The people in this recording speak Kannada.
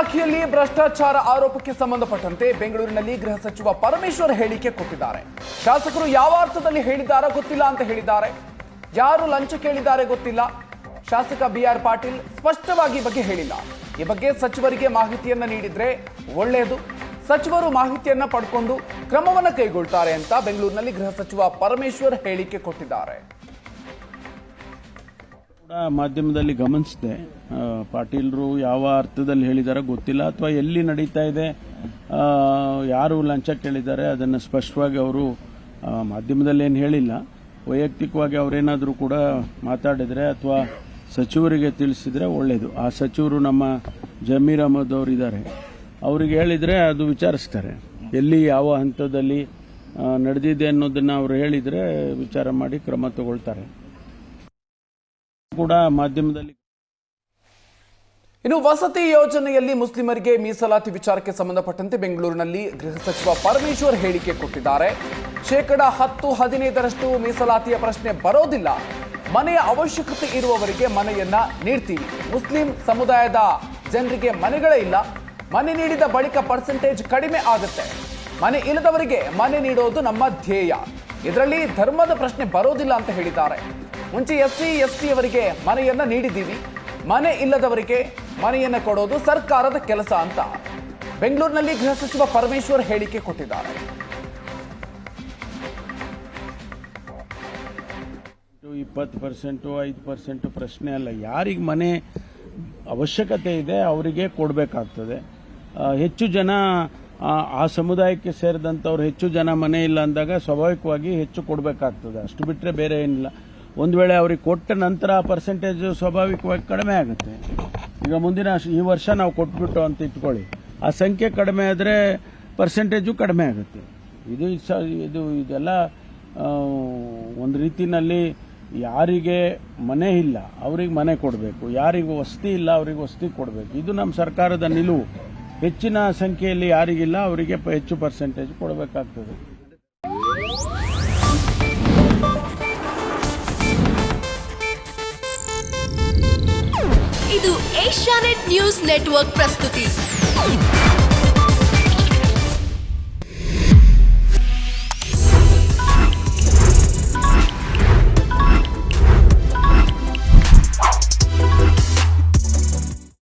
ಇಲಾಖೆಯಲ್ಲಿ ಭ್ರಷ್ಟಾಚಾರ ಆರೋಪಕ್ಕೆ ಸಂಬಂಧಪಟ್ಟಂತೆ ಬೆಂಗಳೂರಿನಲ್ಲಿ ಗೃಹ ಸಚಿವ ಪರಮೇಶ್ವರ್ ಹೇಳಿಕೆ ಕೊಟ್ಟಿದ್ದಾರೆ. ಶಾಸಕರು ಯಾವ ಅರ್ಥದಲ್ಲಿ ಹೇಳಿದ್ದಾರೋ ಗೊತ್ತಿಲ್ಲ ಅಂತ ಹೇಳಿದ್ದಾರೆ. ಯಾರು ಲಂಚ ಕೇಳಿದ್ದಾರೆ ಗೊತ್ತಿಲ್ಲ. ಶಾಸಕ BR ಪಾಟೀಲ್ ಸ್ಪಷ್ಟವಾಗಿ ಬಗ್ಗೆ ಹೇಳಿಲ್ಲ. ಈ ಬಗ್ಗೆ ಸಚಿವರಿಗೆ ಮಾಹಿತಿಯನ್ನ ನೀಡಿದ್ರೆ ಒಳ್ಳೆಯದು. ಸಚಿವರು ಮಾಹಿತಿಯನ್ನ ಪಡ್ಕೊಂಡು ಕ್ರಮವನ್ನ ಕೈಗೊಳ್ತಾರೆ ಅಂತ ಬೆಂಗಳೂರಿನಲ್ಲಿ ಗೃಹ ಸಚಿವ ಪರಮೇಶ್ವರ್ ಹೇಳಿಕೆ ಕೊಟ್ಟಿದ್ದಾರೆ. ಮಾಧ್ಯಮದಲ್ಲಿ ಗಮನಿಸಿದೆ, ಪಾಟೀಲರು ಯಾವ ಅರ್ಥದಲ್ಲಿ ಹೇಳಿದಾರೋ ಗೊತ್ತಿಲ್ಲ, ಅಥವಾ ಎಲ್ಲಿ ನಡೀತಾ ಇದೆ, ಯಾರು ಲಂಚ ಕೇಳಿದ್ದಾರೆ ಅದನ್ನು ಸ್ಪಷ್ಟವಾಗಿ ಅವರು ಮಾಧ್ಯಮದಲ್ಲಿ ಏನು ಹೇಳಿಲ್ಲ. ವೈಯಕ್ತಿಕವಾಗಿ ಅವರೇನಾದರೂ ಕೂಡ ಮಾತಾಡಿದರೆ ಅಥವಾ ಸಚಿವರಿಗೆ ತಿಳಿಸಿದರೆ ಒಳ್ಳೆಯದು. ಆ ಸಚಿವರು ನಮ್ಮ ಜಮೀರ್ ಅಹಮದ್ ಅವರು ಇದ್ದಾರೆ, ಅವರಿಗೆ ಹೇಳಿದರೆ ಅದು ವಿಚಾರಿಸ್ತಾರೆ. ಎಲ್ಲಿ ಯಾವ ಹಂತದಲ್ಲಿ ನಡೆದಿದೆ ಅನ್ನೋದನ್ನು ಅವರು ಹೇಳಿದರೆ ವಿಚಾರ ಮಾಡಿ ಕ್ರಮ ತಗೊಳ್ತಾರೆ. ಕೂಡ ಮಾಧ್ಯಮದಲ್ಲಿ ಇನ್ನು ವಸತಿ ಯೋಜನೆಯಲ್ಲಿ ಮುಸ್ಲಿಮರಿಗೆ ಮೀಸಲಾತಿ ವಿಚಾರಕ್ಕೆ ಸಂಬಂಧಪಟ್ಟಂತೆ ಬೆಂಗಳೂರಿನಲ್ಲಿ ಗೃಹ ಸಚಿವ ಪರಮೇಶ್ವರ್ ಹೇಳಿಕೆ ಕೊಟ್ಟಿದ್ದಾರೆ. 10-15% ಮೀಸಲಾತಿಯ ಪ್ರಶ್ನೆ ಬರೋದಿಲ್ಲ. ಮನೆಯ ಅವಶ್ಯಕತೆ ಇರುವವರಿಗೆ ಮನೆಯನ್ನ ನೀಡ್ತೀವಿ. ಮುಸ್ಲಿಂ ಸಮುದಾಯದ ಜನರಿಗೆ ಮನೆಗಳೇ ಇಲ್ಲ. ಮನೆ ನೀಡಿದ ಬಳಿಕ ಪರ್ಸೆಂಟೇಜ್ ಕಡಿಮೆ ಆಗುತ್ತೆ. ಮನೆ ಇಲ್ಲದವರಿಗೆ ಮನೆ ನೀಡೋದು ನಮ್ಮ ಧ್ಯೇಯ. ಇದರಲ್ಲಿ ಧರ್ಮದ ಪ್ರಶ್ನೆ ಬರೋದಿಲ್ಲ ಅಂತ ಹೇಳಿದ್ದಾರೆ. ಮುಂಚೆ SC ST ಅವರಿಗೆ ಮನೆಯನ್ನ ನೀಡಿದ್ದೀವಿ. ಮನೆ ಇಲ್ಲದವರಿಗೆ ಮನೆಯನ್ನ ಕೊಡೋದು ಸರ್ಕಾರದ ಕೆಲಸ ಅಂತ ಬೆಂಗಳೂರಿನಲ್ಲಿ ಗೃಹ ಸಚಿವ ಪರಮೇಶ್ವರ್ ಹೇಳಿಕೆ ಕೊಟ್ಟಿದ್ದಾರೆ. 20% 5% ಪ್ರಶ್ನೆ ಅಲ್ಲ. ಯಾರಿಗೆ ಮನೆ ಅವಶ್ಯಕತೆ ಇದೆ ಅವರಿಗೆ ಕೊಡಬೇಕಾಗ್ತದೆ. ಹೆಚ್ಚು ಜನ ಆ ಸಮುದಾಯಕ್ಕೆ ಸೇರಿದಂಥವ್ರು ಹೆಚ್ಚು ಜನ ಮನೆ ಇಲ್ಲ ಅಂದಾಗ ಸ್ವಾಭಾವಿಕವಾಗಿ ಹೆಚ್ಚು ಕೊಡಬೇಕಾಗ್ತದೆ. ಅಷ್ಟು ಬಿಟ್ಟರೆ ಬೇರೆ ಏನಿಲ್ಲ. ಒಂದು ವೇಳೆ ಅವ್ರಿಗೆ ಕೊಟ್ಟ ನಂತರ ಪರ್ಸೆಂಟೇಜ್ ಸ್ವಾಭಾವಿಕವಾಗಿ ಕಡಿಮೆ ಆಗುತ್ತೆ. ಈಗ ಈ ವರ್ಷ ನಾವು ಕೊಟ್ಬಿಟ್ಟು ಅಂತ ಇಟ್ಕೊಳ್ಳಿ, ಆ ಸಂಖ್ಯೆ ಕಡಿಮೆ ಆದರೆ ಪರ್ಸೆಂಟೇಜು ಕಡಿಮೆ ಆಗುತ್ತೆ. ಇದೆಲ್ಲ ಒಂದು ರೀತಿಯಲ್ಲಿ ಯಾರಿಗೆ ಮನೆ ಇಲ್ಲ ಅವ್ರಿಗೆ ಮನೆ ಕೊಡಬೇಕು, ಯಾರಿಗೂ ವಸತಿ ಇಲ್ಲ ಅವರಿಗೆ ವಸತಿ ಕೊಡಬೇಕು. ಇದು ನಮ್ಮ ಸರ್ಕಾರದ ನಿಲುವು. ಹೆಚ್ಚಿನ ಸಂಖ್ಯೆಯಲ್ಲಿ ಯಾರಿಗಿಲ್ಲ ಅವರಿಗೆ ಹೆಚ್ಚು ಪರ್ಸೆಂಟೇಜ್ ಕೊಡಬೇಕಾಗ್ತದೆ. ಇದು ಏಷ್ಯಾನೆಟ್ ನ್ಯೂಸ್ ನೆಟ್ವರ್ಕ್ ಪ್ರಸ್ತುತಿ.